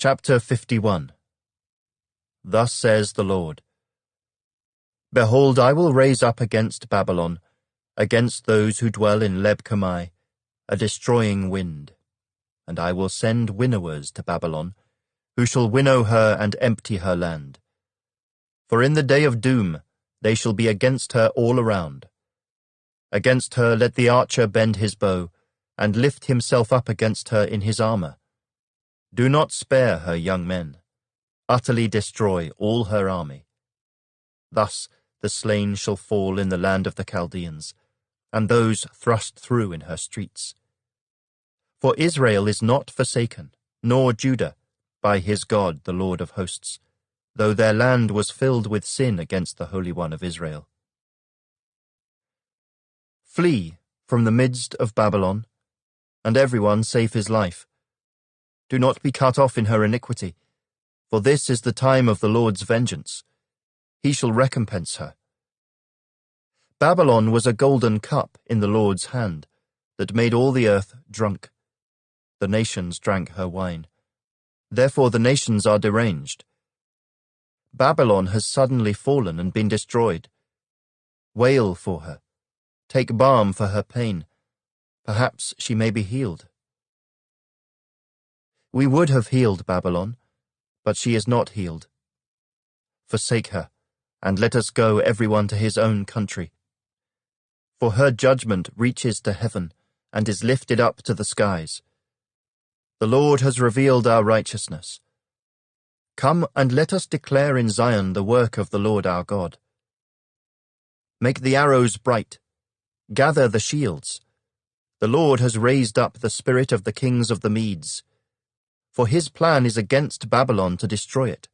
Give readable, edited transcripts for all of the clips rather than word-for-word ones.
Chapter 51. Thus says the Lord, Behold, I will raise up against Babylon, against those who dwell in Leb-Kamai, a destroying wind. And I will send winnowers to Babylon, who shall winnow her and empty her land. For in the day of doom they shall be against her all around. Against her let the archer bend his bow, and lift himself up against her in his armor. Do not spare her young men. Utterly destroy all her army. Thus the slain shall fall in the land of the Chaldeans, and those thrust through in her streets. For Israel is not forsaken, nor Judah, by his God the Lord of hosts, though their land was filled with sin against the Holy One of Israel. Flee from the midst of Babylon, and everyone save his life. Do not be cut off in her iniquity, for this is the time of the Lord's vengeance. He shall recompense her. Babylon was a golden cup in the Lord's hand, that made all the earth drunk. The nations drank her wine. Therefore the nations are deranged. Babylon has suddenly fallen and been destroyed. Wail for her. Take balm for her pain. Perhaps she may be healed. We would have healed Babylon, but she is not healed. Forsake her, and let us go everyone to his own country. For her judgment reaches to heaven, and is lifted up to the skies. The Lord has revealed our righteousness. Come and let us declare in Zion the work of the Lord our God. Make the arrows bright. Gather the shields. The Lord has raised up the spirit of the kings of the Medes. For his plan is against Babylon to destroy it,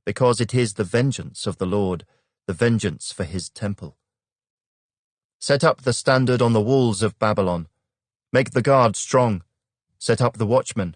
because it is the vengeance of the Lord, the vengeance for his temple. Set up the standard on the walls of Babylon. Make the guard strong. Set up the watchmen.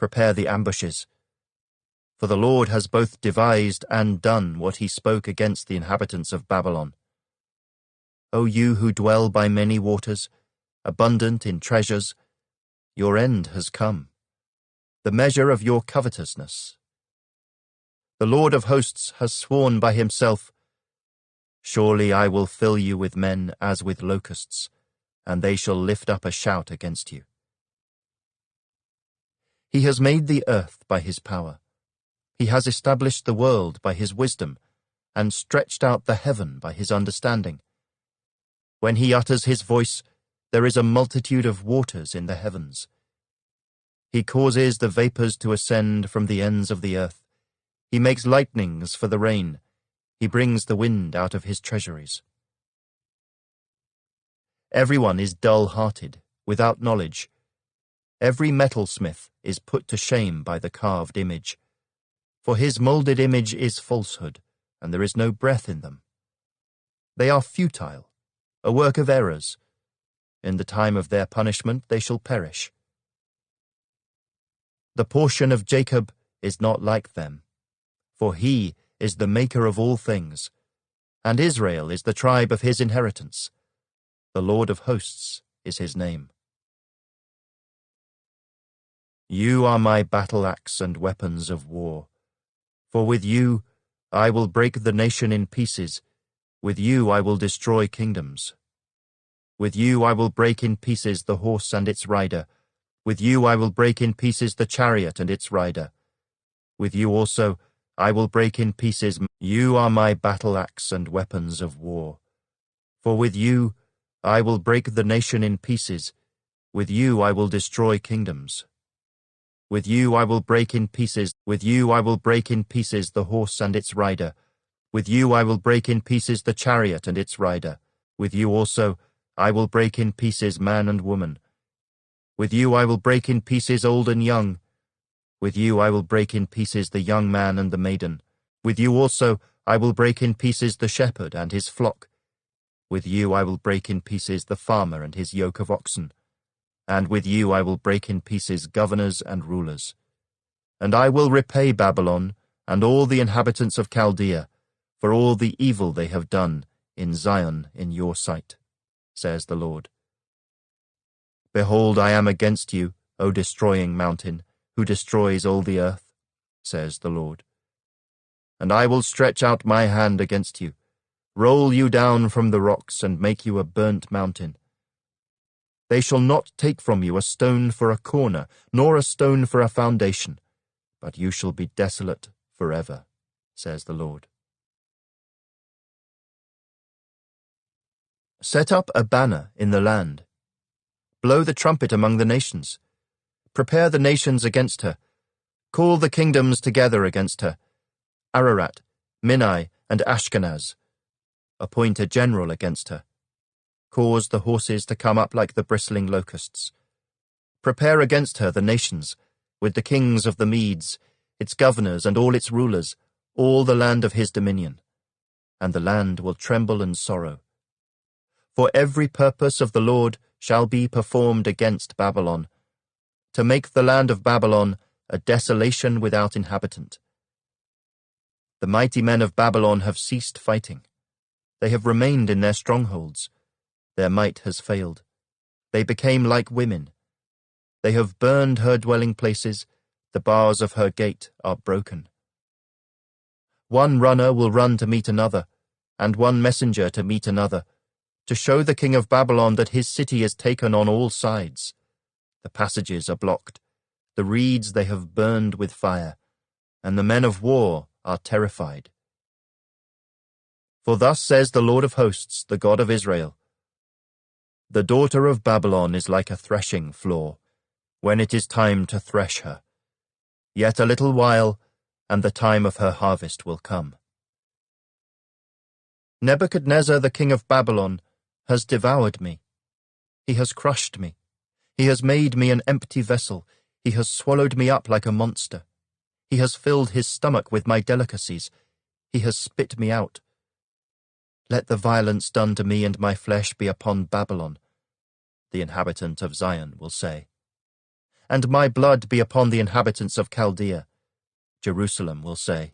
Prepare the ambushes. For the Lord has both devised and done what he spoke against the inhabitants of Babylon. O you who dwell by many waters, abundant in treasures, your end has come, the measure of your covetousness. The Lord of hosts has sworn by himself, Surely I will fill you with men as with locusts, and they shall lift up a shout against you. He has made the earth by his power. He has established the world by his wisdom, and stretched out the heaven by his understanding. When he utters his voice, there is a multitude of waters in the heavens. He causes the vapors to ascend from the ends of the earth. He makes lightnings for the rain. He brings the wind out of his treasuries. Everyone is dull-hearted, without knowledge. Every metalsmith is put to shame by the carved image. For his moulded image is falsehood, and there is no breath in them. They are futile, a work of errors. In the time of their punishment they shall perish. The portion of Jacob is not like them, for he is the maker of all things, and Israel is the tribe of his inheritance. The Lord of hosts is his name. You are my battle-axe and weapons of war. For with you I will break the nation in pieces, with you I will destroy kingdoms. With you I will break in pieces the horse and its rider. With you I will break in pieces the chariot and its rider. With you also I will break in pieces. You are my battle-axe and weapons of war. For with you I will break the nation in pieces. With you I will destroy kingdoms. With you I will break in pieces. With you I will break in pieces the horse and its rider. With you I will break in pieces the chariot and its rider. With you also I will break in pieces man and woman. With you I will break in pieces old and young. With you I will break in pieces the young man and the maiden. With you also I will break in pieces the shepherd and his flock. With you I will break in pieces the farmer and his yoke of oxen. And with you I will break in pieces governors and rulers. And I will repay Babylon and all the inhabitants of Chaldea for all the evil they have done in Zion in your sight, says the Lord. Behold, I am against you, O destroying mountain, who destroys all the earth. says the Lord. And I will stretch out my hand against you, roll you down from the rocks, and make you a burnt mountain. They shall not take from you a stone for a corner, nor a stone for a foundation, but you shall be desolate forever, says the Lord. Set up a banner in the land. Blow the trumpet among the nations. Prepare the nations against her. Call the kingdoms together against her. Ararat, Minai, and Ashkenaz. Appoint a general against her. Cause the horses to come up like the bristling locusts. Prepare against her the nations, with the kings of the Medes, its governors and all its rulers, all the land of his dominion. And the land will tremble and sorrow. For every purpose of the Lord shall be performed against Babylon, to make the land of Babylon a desolation without inhabitant. The mighty men of Babylon have ceased fighting. They have remained in their strongholds. Their might has failed. They became like women. They have burned her dwelling places. The bars of her gate are broken. One runner will run to meet another, and one messenger to meet another, to show the king of Babylon that his city is taken on all sides. The passages are blocked. The reeds they have burned with fire, and the men of war are terrified. For thus says the Lord of hosts, the God of Israel, the daughter of Babylon is like a threshing floor, when it is time to thresh her. Yet a little while, and the time of her harvest will come. Nebuchadnezzar the king of Babylon has devoured me. He has crushed me. He has made me an empty vessel. He has swallowed me up like a monster. He has filled his stomach with my delicacies. He has spit me out. Let the violence done to me and my flesh be upon Babylon, the inhabitant of Zion will say. And my blood be upon the inhabitants of Chaldea, Jerusalem will say.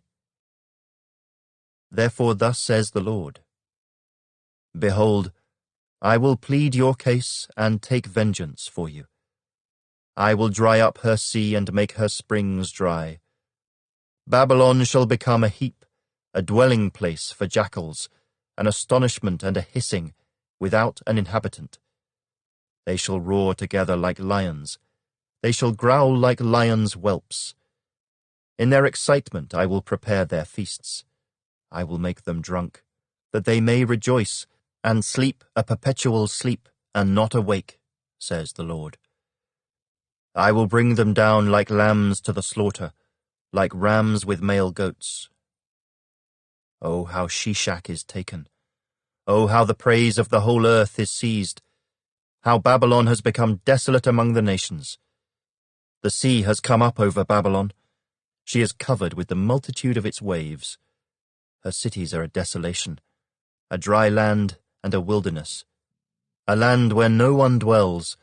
Therefore thus says the Lord, behold, I will plead your case and take vengeance for you. I will dry up her sea and make her springs dry. Babylon shall become a heap, a dwelling place for jackals, an astonishment and a hissing, without an inhabitant. They shall roar together like lions. They shall growl like lions' whelps. In their excitement I will prepare their feasts. I will make them drunk, that they may rejoice, and sleep a perpetual sleep, and not awake, says the Lord. I will bring them down like lambs to the slaughter, like rams with male goats. Oh, how Shishak is taken! Oh, how the praise of the whole earth is seized! How Babylon has become desolate among the nations! The sea has come up over Babylon. She is covered with the multitude of its waves. Her cities are a desolation, a dry land and a wilderness, a land where no one dwells,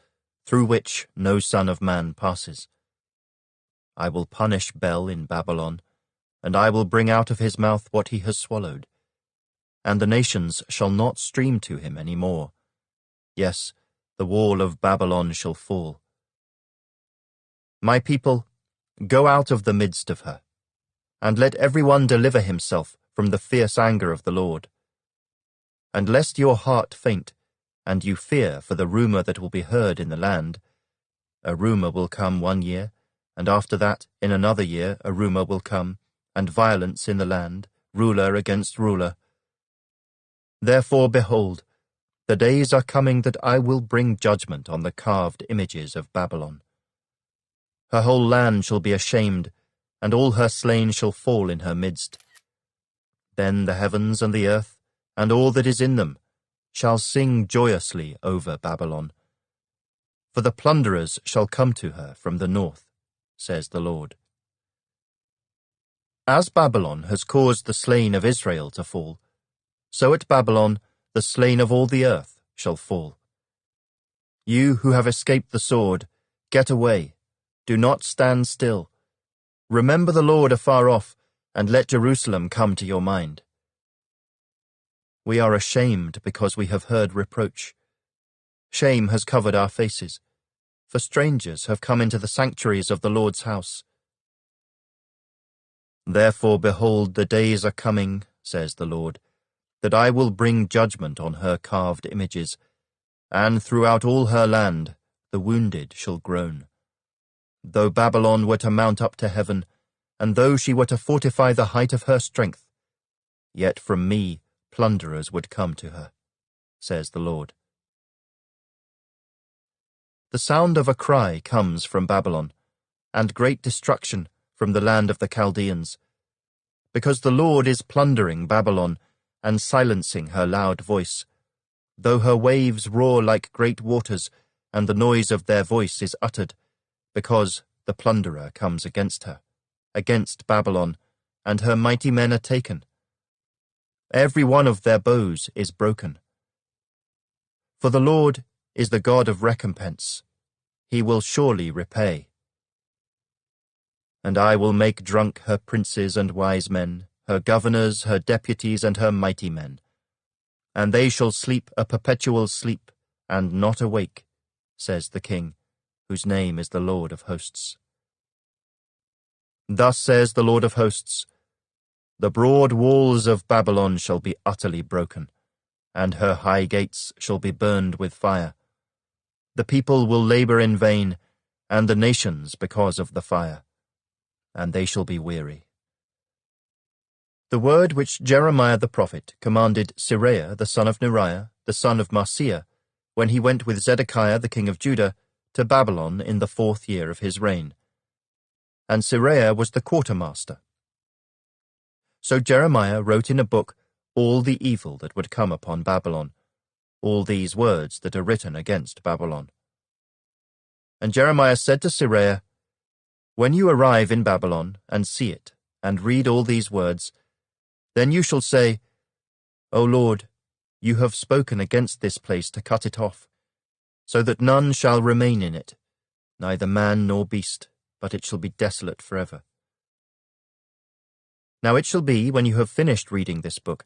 through which no son of man passes. I will punish Bel in Babylon, and I will bring out of his mouth what he has swallowed, and the nations shall not stream to him any more. Yes, the wall of Babylon shall fall. My people, go out of the midst of her, and let everyone deliver himself from the fierce anger of the Lord. And lest your heart faint, and you fear for the rumor that will be heard in the land, a rumor will come 1 year, and after that, in another year, a rumor will come, and violence in the land, ruler against ruler. Therefore, behold, the days are coming that I will bring judgment on the carved images of Babylon. Her whole land shall be ashamed, and all her slain shall fall in her midst. Then the heavens and the earth, and all that is in them, shall sing joyously over Babylon. For the plunderers shall come to her from the north, says the Lord. As Babylon has caused the slain of Israel to fall, so at Babylon the slain of all the earth shall fall. You who have escaped the sword, get away. Do not stand still. Remember the Lord afar off, and let Jerusalem come to your mind. We are ashamed because we have heard reproach. Shame has covered our faces, for strangers have come into the sanctuaries of the Lord's house. Therefore, behold, the days are coming, says the Lord, that I will bring judgment on her carved images, and throughout all her land the wounded shall groan. Though Babylon were to mount up to heaven, and though she were to fortify the height of her strength, yet from me plunderers would come to her, says the Lord. The sound of a cry comes from Babylon, and great destruction from the land of the Chaldeans, because the Lord is plundering Babylon and silencing her loud voice, though her waves roar like great waters, and the noise of their voice is uttered, because the plunderer comes against her, against Babylon, and her mighty men are taken. Every one of their bows is broken. For the Lord is the God of recompense. He will surely repay. And I will make drunk her princes and wise men, her governors, her deputies, and her mighty men. And they shall sleep a perpetual sleep, and not awake, says the King, whose name is the Lord of hosts. Thus says the Lord of hosts, the broad walls of Babylon shall be utterly broken, and her high gates shall be burned with fire. The people will labor in vain, and the nations because of the fire, and they shall be weary. The word which Jeremiah the prophet commanded Seraiah the son of Neriah, the son of Marciah, when he went with Zedekiah the king of Judah to Babylon in the 4th year of his reign. And Seraiah was the quartermaster. So Jeremiah wrote in a book all the evil that would come upon Babylon, all these words that are written against Babylon. And Jeremiah said to Seraiah, when you arrive in Babylon and see it, and read all these words, then you shall say, O Lord, you have spoken against this place to cut it off, so that none shall remain in it, neither man nor beast, but it shall be desolate forever. Now it shall be, when you have finished reading this book,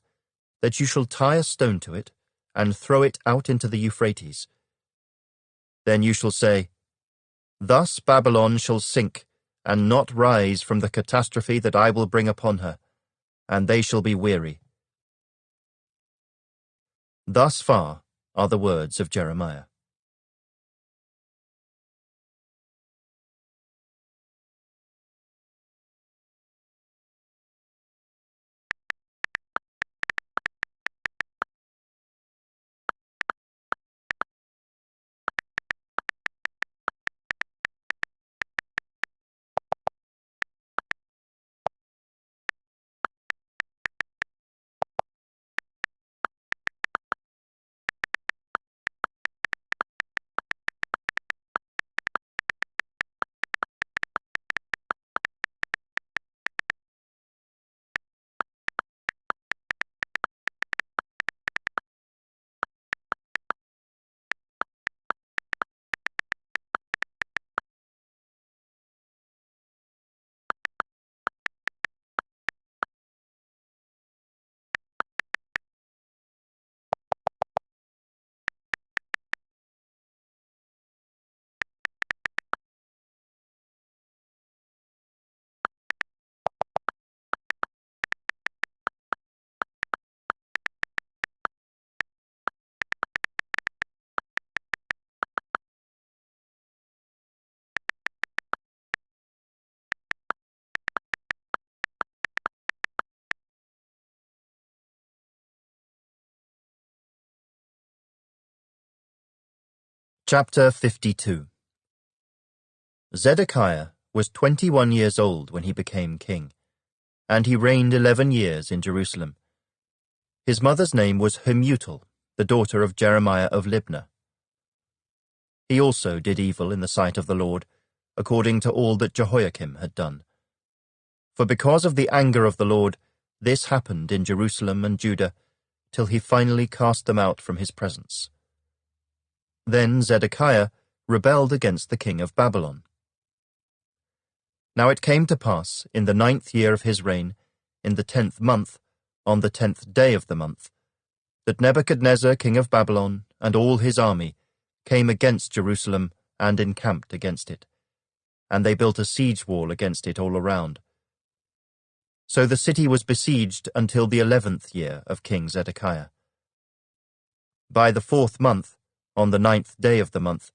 that you shall tie a stone to it, and throw it out into the Euphrates. Then you shall say, thus Babylon shall sink, and not rise from the catastrophe that I will bring upon her, and they shall be weary. Thus far are the words of Jeremiah. Chapter 52. Zedekiah was 21 years old when he became king, and he reigned 11 years in Jerusalem. His mother's name was Hamutal, the daughter of Jeremiah of Libnah. He also did evil in the sight of the Lord, according to all that Jehoiakim had done. For because of the anger of the Lord, this happened in Jerusalem and Judah, till he finally cast them out from his presence. Then Zedekiah rebelled against the king of Babylon. Now it came to pass, in the 9th year of his reign, in the 10th month, on the 10th day of the month, that Nebuchadnezzar king of Babylon and all his army came against Jerusalem and encamped against it, and they built a siege wall against it all around. So the city was besieged until the 11th year of King Zedekiah. By the 4th month, on the 9th day of the month,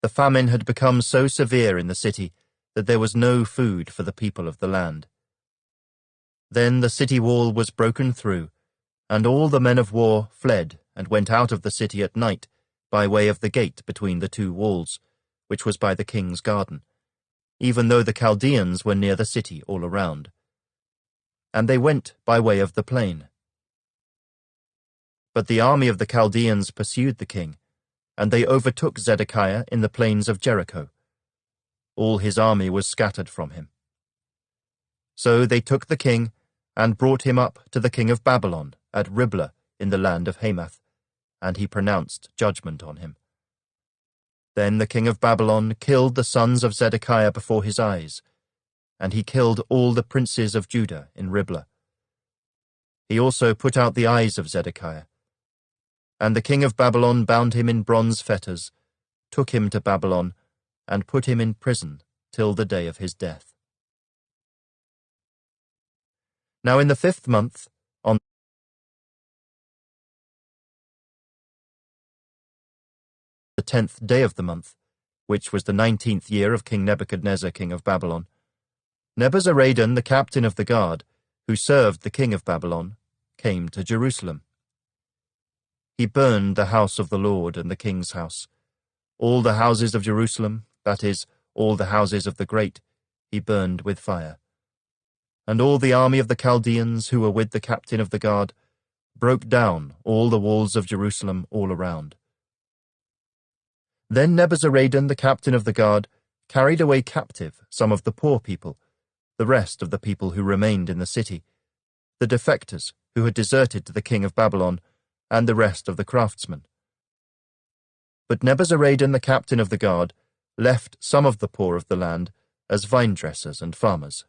the famine had become so severe in the city that there was no food for the people of the land. Then the city wall was broken through, and all the men of war fled and went out of the city at night by way of the gate between the two walls, which was by the king's garden, even though the Chaldeans were near the city all around. And they went by way of the plain. But the army of the Chaldeans pursued the king, and they overtook Zedekiah in the plains of Jericho. All his army was scattered from him. So they took the king and brought him up to the king of Babylon at Riblah in the land of Hamath, and he pronounced judgment on him. Then the king of Babylon killed the sons of Zedekiah before his eyes, and he killed all the princes of Judah in Riblah. He also put out the eyes of Zedekiah. And the king of Babylon bound him in bronze fetters, took him to Babylon, and put him in prison till the day of his death. Now in the 5th month, on the 10th day of the month, which was the 19th year of King Nebuchadnezzar, king of Babylon, Nebuzaradan, the captain of the guard, who served the king of Babylon, came to Jerusalem. He burned the house of the Lord and the king's house. All the houses of Jerusalem, that is, all the houses of the great, he burned with fire. And all the army of the Chaldeans who were with the captain of the guard broke down all the walls of Jerusalem all around. Then Nebuzaradan, the captain of the guard, carried away captive some of the poor people, the rest of the people who remained in the city, the defectors who had deserted to the king of Babylon, and the rest of the craftsmen. But Nebuzaradan, the captain of the guard, left some of the poor of the land as vine-dressers and farmers.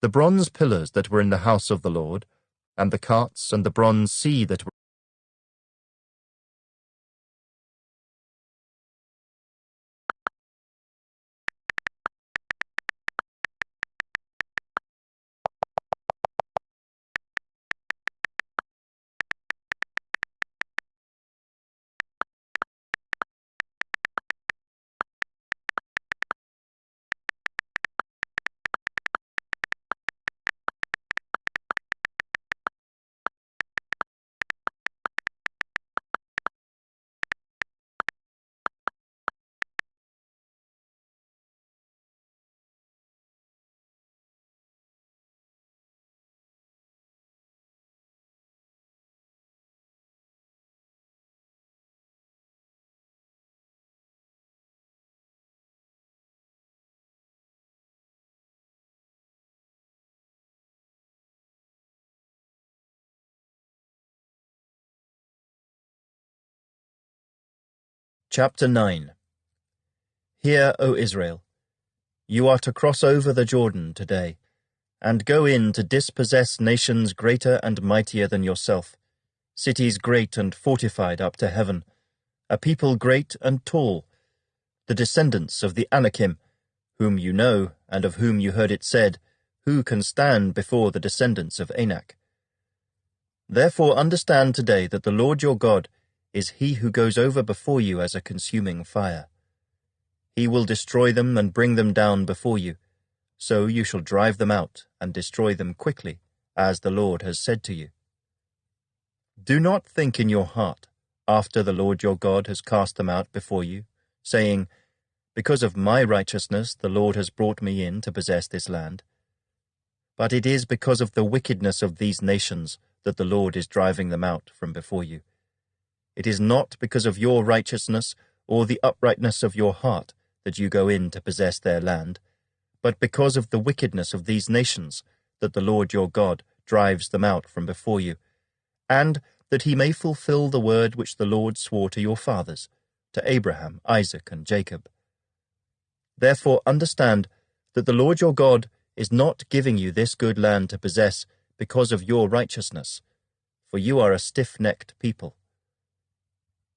The bronze pillars that were in the house of the Lord, and the carts and the bronze sea that were Chapter 9. Hear, O Israel, you are to cross over the Jordan today, and go in to dispossess nations greater and mightier than yourself, cities great and fortified up to heaven, a people great and tall, the descendants of the Anakim, whom you know, and of whom you heard it said, who can stand before the descendants of Anak? Therefore understand today that the Lord your God is he who goes over before you as a consuming fire. He will destroy them and bring them down before you, so you shall drive them out and destroy them quickly, as the Lord has said to you. Do not think in your heart, after the Lord your God has cast them out before you, saying, because of my righteousness the Lord has brought me in to possess this land. But it is because of the wickedness of these nations that the Lord is driving them out from before you. It is not because of your righteousness or the uprightness of your heart that you go in to possess their land, but because of the wickedness of these nations that the Lord your God drives them out from before you, and that he may fulfill the word which the Lord swore to your fathers, to Abraham, Isaac, and Jacob. Therefore understand that the Lord your God is not giving you this good land to possess because of your righteousness, for you are a stiff-necked people.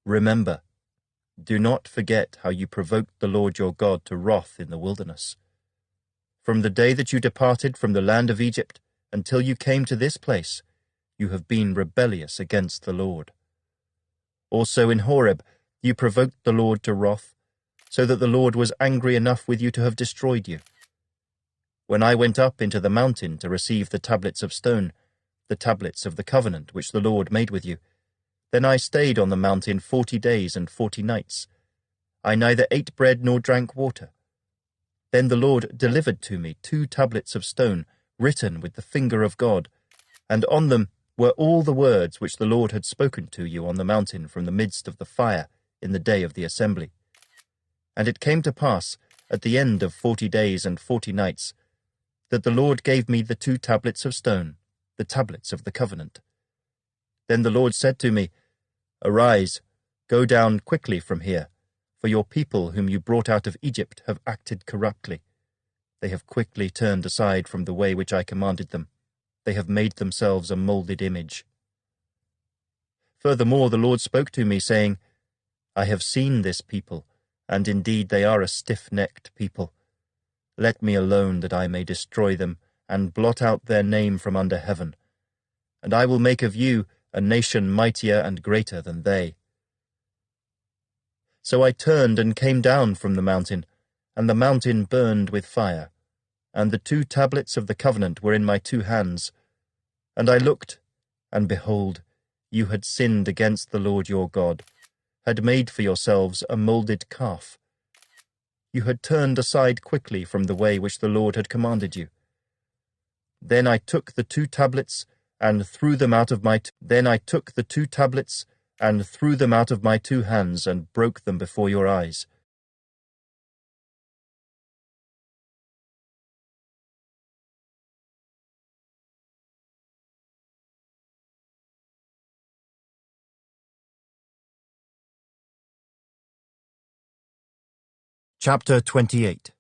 Remember, do not forget how you provoked the Lord your God to wrath in the wilderness. From the day that you departed from the land of Egypt until you came to this place, you have been rebellious against the Lord. Also in Horeb you provoked the Lord to wrath, so that the Lord was angry enough with you to have destroyed you. When I went up into the mountain to receive the tablets of stone, the tablets of the covenant which the Lord made with you, then I stayed on the mountain 40 days and 40 nights. I neither ate bread nor drank water. Then the Lord delivered to me 2 tablets of stone, written with the finger of God, and on them were all the words which the Lord had spoken to you on the mountain from the midst of the fire in the day of the assembly. And it came to pass, at the end of 40 days and 40 nights, that the Lord gave me the 2 tablets of stone, the tablets of the covenant. Then the Lord said to me, Arise, go down quickly from here, for your people whom you brought out of Egypt have acted corruptly. They have quickly turned aside from the way which I commanded them. They have made themselves a moulded image. Furthermore the Lord spoke to me, saying, I have seen this people, and indeed they are a stiff-necked people. Let me alone that I may destroy them, and blot out their name from under heaven. And I will make of you a nation mightier and greater than they. So I turned and came down from the mountain, and the mountain burned with fire, and the 2 tablets of the covenant were in my 2 hands. And I looked, and behold, you had sinned against the Lord your God, had made for yourselves a moulded calf. You had turned aside quickly from the way which the Lord had commanded you. Then I took the 2 tablets and threw them out of my 2 hands and broke them before your eyes. Chapter 28.